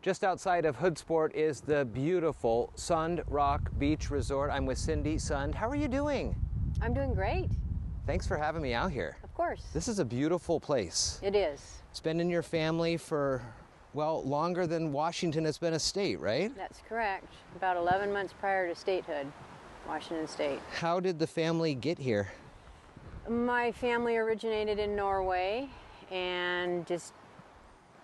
Just outside of Hoodsport is the beautiful Sund Rock Beach Resort. I'm with Cindy Sund. How are you doing? I'm doing great. Thanks for having me out here. Of course. This is a beautiful place. It is. Spending your family for, well, longer than Washington has been a state, right? That's correct. About 11 months prior to statehood, Washington State. How did the family get here? My family originated in Norway and just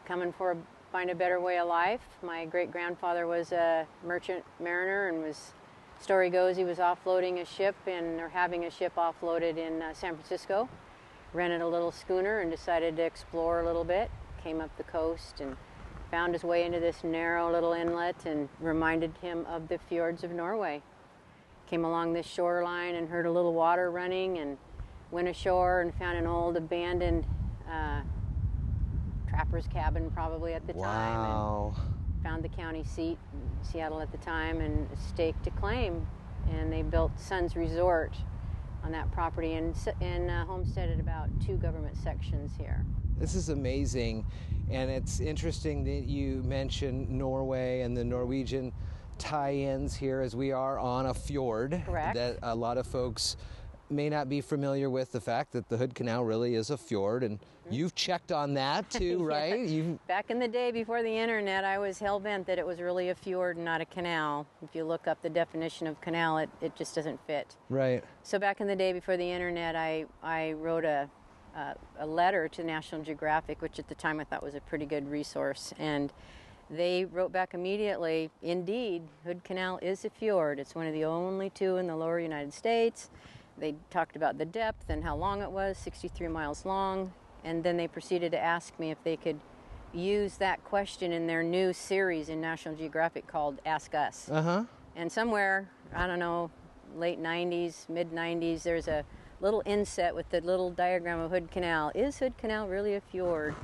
coming for find a better way of life. My great-grandfather was a merchant mariner and story goes he was offloading a ship or having a ship offloaded in San Francisco. Rented a little schooner and decided to explore a little bit. Came up the coast and found his way into this narrow little inlet and reminded him of the fjords of Norway. Came along this shoreline and heard a little water running and went ashore and found an old abandoned trapper's cabin probably at the time. Wow. And found the county seat in Seattle at the time and staked a claim. And they built Sund's Resort on that property and homesteaded about 2 government sections here. This is amazing, and it's interesting that you mentioned Norway and the Norwegian tie-ins here, as we are on a fjord. Correct. That a lot of folks may not be familiar with the fact that the Hood Canal really is a fjord, and you've checked on that too, right? Yeah. Back in the day before the internet, I was hell-bent that it was really a fjord and not a canal. If you look up the definition of canal, it just doesn't fit. Right. So back in the day before the internet, I wrote a letter to National Geographic, which at the time I thought was a pretty good resource, and they wrote back immediately, indeed, Hood Canal is a fjord. It's one of the only 2 in the lower United States. They talked about the depth and how long it was, 63 miles long, and then they proceeded to ask me if they could use that question in their new series in National Geographic called Ask Us. Uh-huh. And somewhere, I don't know, late 90s, mid-90s, there's a little inset with the little diagram of Hood Canal. Is Hood Canal really a fjord?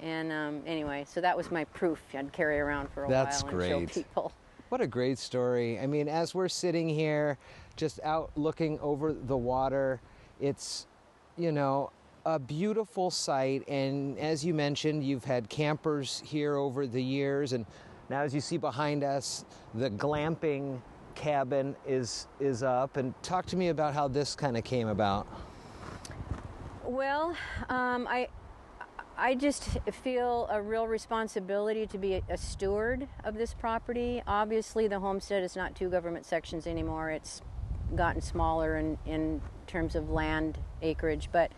And anyway, so that was my proof I'd carry around for a while and show people. What a great story. I mean, as we're sitting here, just out looking over the water, it's, a beautiful sight. And as you mentioned, you've had campers here over the years. And now as you see behind us, the glamping cabin is up. And talk to me about how this kind of came about. Well, I just feel a real responsibility to be a steward of this property. Obviously, the homestead is not 2 government sections anymore. It's gotten smaller in terms of land acreage, but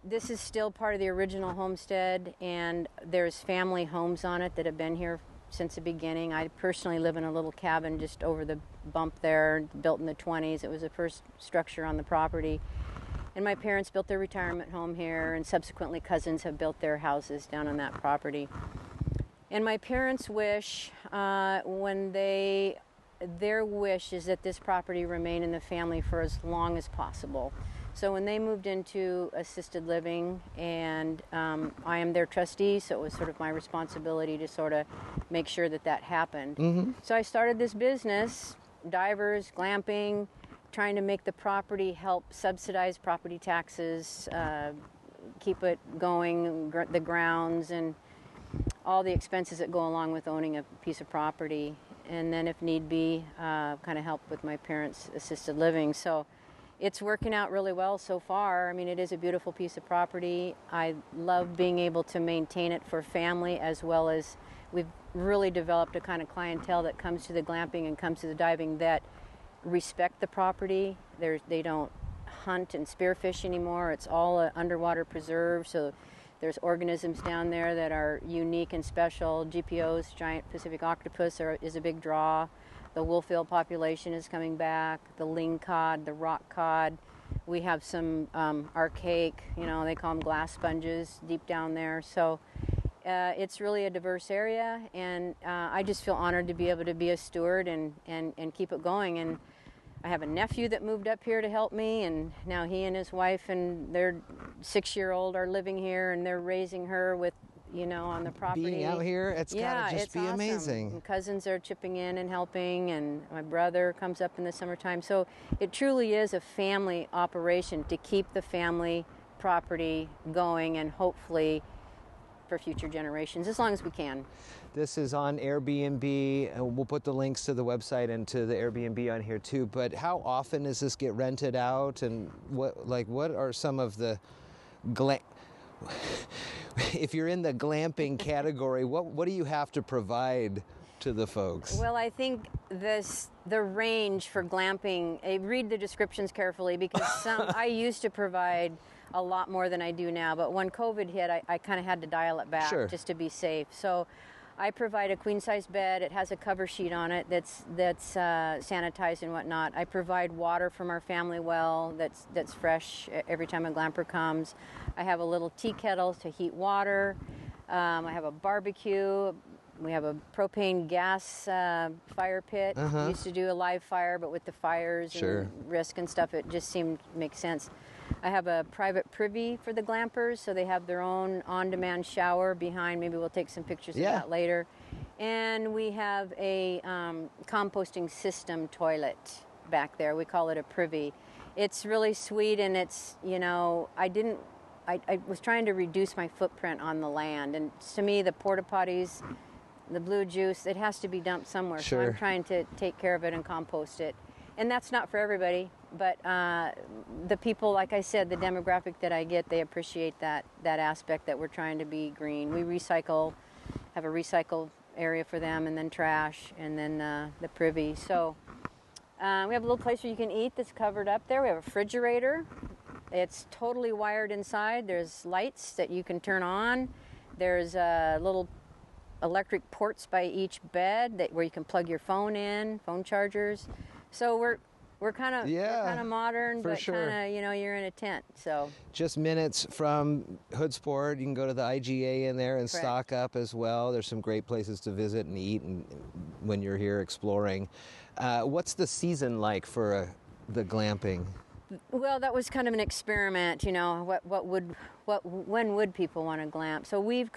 this is still part of the original homestead, and there's family homes on it that have been here since the beginning. I personally live in a little cabin just over the bump there, built in the 20s. It was the first structure on the property. And my parents built their retirement home here, and subsequently cousins have built their houses down on that property. And my parents' wish, their wish is that this property remain in the family for as long as possible. So when they moved into assisted living, and I am their trustee, so it was sort of my responsibility to sort of make sure that happened. Mm-hmm. So I started this business, divers, glamping, trying to make the property help subsidize property taxes, keep it going, the grounds, and all the expenses that go along with owning a piece of property. And then if need be, kind of help with my parents' assisted living. So it's working out really well so far. I mean, it is a beautiful piece of property. I love being able to maintain it for family, as well as we've really developed a kind of clientele that comes to the glamping and comes to the diving that respect the property. They don't hunt and spearfish anymore. It's all an underwater preserve, so there's organisms down there that are unique and special. GPOs, Giant Pacific Octopus, is a big draw. The wolfeel population is coming back. The lingcod, the rock cod. We have some archaic, they call them glass sponges deep down there. So it's really a diverse area, and I just feel honored to be able to be a steward and keep it going. And I have a nephew that moved up here to help me, and now he and his wife and their 6-year-old are living here, and they're raising her with, on the property. Being out here, it's got to just be awesome. Amazing. And cousins are chipping in and helping, and my brother comes up in the summertime. So it truly is a family operation to keep the family property going and hopefully for future generations as long as we can. This is on Airbnb, and we'll put the links to the website and to the Airbnb on here too. But how often does this get rented out, and what are some of the if you're in the glamping category, what do you have to provide to the folks? Well, I think the range for glamping, read the descriptions carefully, because I used to provide a lot more than I do now, but when COVID hit, I kind of had to dial it back. Sure. Just to be safe. So I provide a queen-size bed. It has a cover sheet on it that's sanitized and whatnot. I provide water from our family well that's fresh every time a glamper comes. I have a little tea kettle to heat water. I have a barbecue. We have a propane gas fire pit. We used to do a live fire, but with the fires and risk and stuff, it just seemed to make sense. I have a private privy for the glampers, so they have their own on-demand shower behind. Maybe we'll take some pictures of that later. And we have a composting system toilet back there. We call it a privy. It's really sweet, and it's, I was trying to reduce my footprint on the land. And to me, the porta potties, the blue juice, it has to be dumped somewhere. Sure. So I'm trying to take care of it and compost it. And that's not for everybody, but the people, like I said, the demographic that I get, they appreciate that aspect that we're trying to be green. We recycle, have a recycle area for them, and then trash, and then the privy. So we have a little place where you can eat that's covered up there. We have a refrigerator. It's totally wired inside. There's lights that you can turn on. There's little electric ports by each bed where you can plug your phone in, phone chargers. So we're kind of modern, but kind of, you're in a tent. So just minutes from Hoodsport, you can go to the IGA in there and stock up as well. There's some great places to visit and eat when you're here exploring. What's the season like for the glamping? Well, that was kind of an experiment, when would people want to glamp? So we've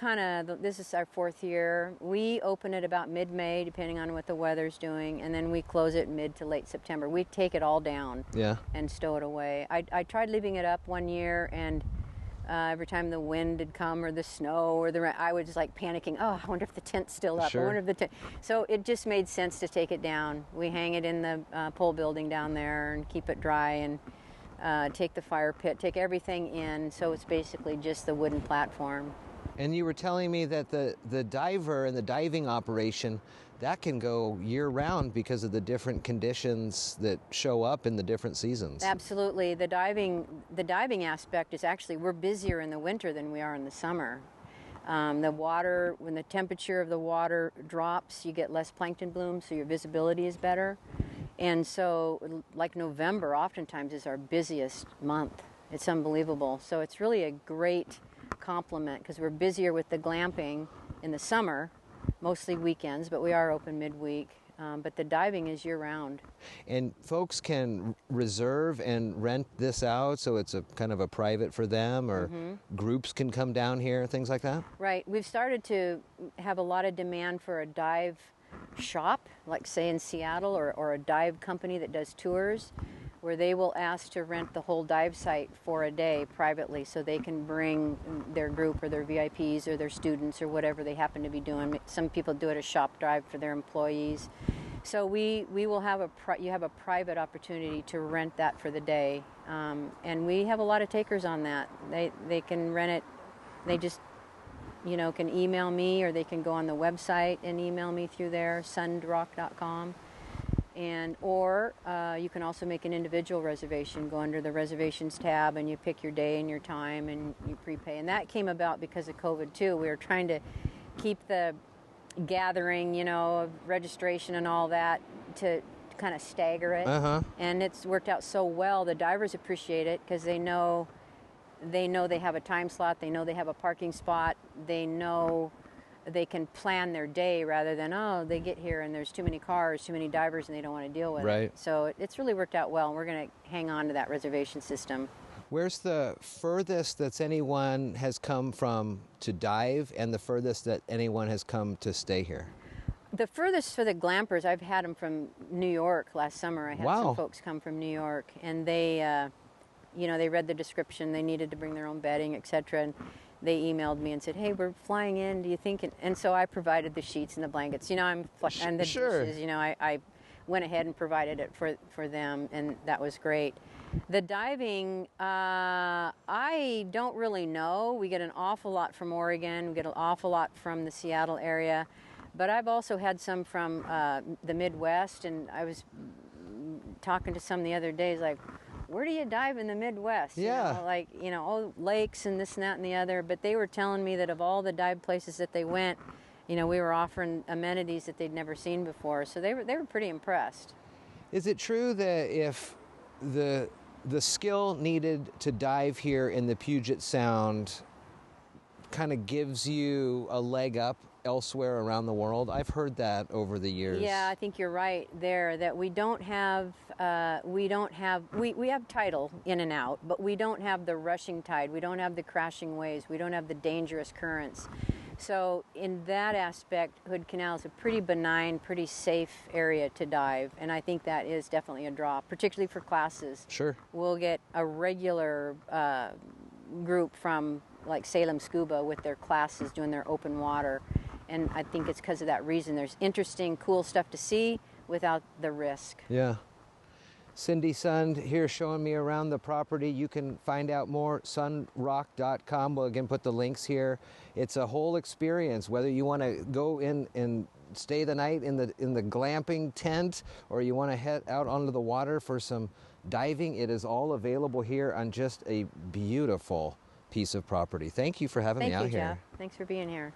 this is our 4th year. We open it about mid-May, depending on what the weather's doing, and then we close it mid to late September. We take it all down and stow it away. I tried leaving it up one year, and every time the wind had come or the snow or the rain, I was like panicking. Oh, I wonder if the tent's still up. Sure. I wonder if the tent. So it just made sense to take it down. We hang it in the pole building down there and keep it dry, and take the fire pit, take everything in, so it's basically just the wooden platform. And you were telling me that the diver and the diving operation, that can go year-round because of the different conditions that show up in the different seasons. Absolutely. The diving aspect is actually, we're busier in the winter than we are in the summer. The water, when the temperature of the water drops, you get less plankton blooms, so your visibility is better. And so, like November, oftentimes is our busiest month. It's unbelievable. So it's really a great complement, because we're busier with the glamping in the summer, mostly weekends, but we are open midweek. But the diving is year-round. And folks can reserve and rent this out, so it's a kind of a private for them, or groups can come down here, things like that? Right. We've started to have a lot of demand for a dive shop, like say in Seattle, or a dive company that does tours, where they will ask to rent the whole dive site for a day privately, so they can bring their group or their VIPs or their students or whatever they happen to be doing. Some people do it as shop dive for their employees. So we will have you have a private opportunity to rent that for the day, and we have a lot of takers on that. They can rent it. They just can email me, or they can go on the website and email me through there, sundrock.com. Or you can also make an individual reservation. Go under the reservations tab, and you pick your day and your time, and you prepay. And that came about because of COVID too. We were trying to keep the gathering, of registration and all that, to kind of stagger it. And it's worked out so well. The divers appreciate it because they know they have a time slot. They know they have a parking spot. They know they can plan their day rather than, they get here and there's too many cars, too many divers, and they don't want to deal with it. So it's really worked out well, and we're going to hang on to that reservation system. Where's the furthest that anyone has come from to dive, and the furthest that anyone has come to stay here? The furthest for the glampers, I've had them from New York last summer. I had some folks come from New York, and they read the description. They needed to bring their own bedding, etc. And they emailed me and said, "Hey, we're flying in. Do you think?" And so I provided the sheets and the blankets. And the Sure. dishes. I went ahead and provided it for them, and that was great. The diving, I don't really know. We get an awful lot from Oregon. We get an awful lot from the Seattle area, but I've also had some from the Midwest. And I was talking to some the other day, like, where do you dive in the Midwest? Yeah. Lakes and this and that and the other. But they were telling me that of all the dive places that they went, we were offering amenities that they'd never seen before. So they were pretty impressed. Is it true that if the skill needed to dive here in the Puget Sound kind of gives you a leg up elsewhere around the world? I've heard that over the years. Yeah, I think you're right there, that we have tidal in and out, but we don't have the rushing tide, we don't have the crashing waves, we don't have the dangerous currents. So in that aspect, Hood Canal is a pretty benign, pretty safe area to dive, and I think that is definitely a draw, particularly for classes. Sure. We'll get a regular group from like Salem Scuba with their classes doing their open water, and I think it's because of that reason. There's interesting, cool stuff to see without the risk. Yeah. Cindy Sund here showing me around the property. You can find out more, sunrock.com. We'll again put the links here. It's a whole experience, whether you want to go in and stay the night in the glamping tent, or you want to head out onto the water for some diving. It is all available here on just a beautiful piece of property. Thank you for having me out here. Thank you, Jeff. Thanks for being here.